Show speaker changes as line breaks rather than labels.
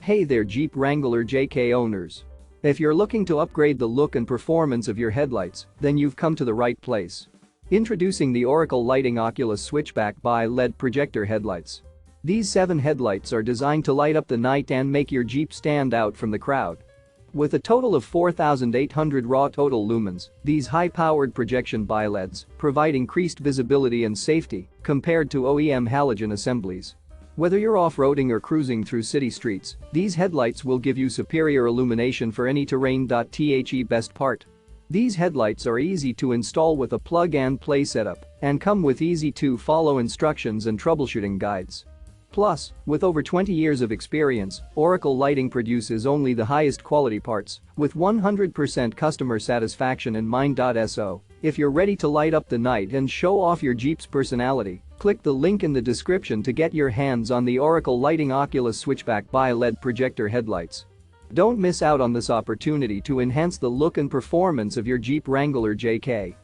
Hey there Jeep Wrangler JK owners. If you're looking to upgrade the look and performance of your headlights, then you've come to the right place. Introducing the Oracle Lighting Oculus Switchback Biled Projector headlights. These 7 headlights are designed to light up the night and make your Jeep stand out from the crowd. With a total of 4,800 raw total lumens, these high-powered projection BiLEDs provide increased visibility and safety compared to OEM halogen assemblies. Whether you're off-roading or cruising through city streets, these headlights will give you superior illumination for any terrain. The best part. These headlights are easy to install with a plug-and-play setup and come with easy-to-follow instructions and troubleshooting guides. Plus, with over 20 years of experience, Oracle Lighting produces only the highest quality parts with 100% customer satisfaction in mind. So, if you're ready to light up the night and show off your Jeep's personality, click the link in the description to get your hands on the Oracle Lighting Oculus Switchback Biled Projector headlights. Don't miss out on this opportunity to enhance the look and performance of your Jeep Wrangler JK.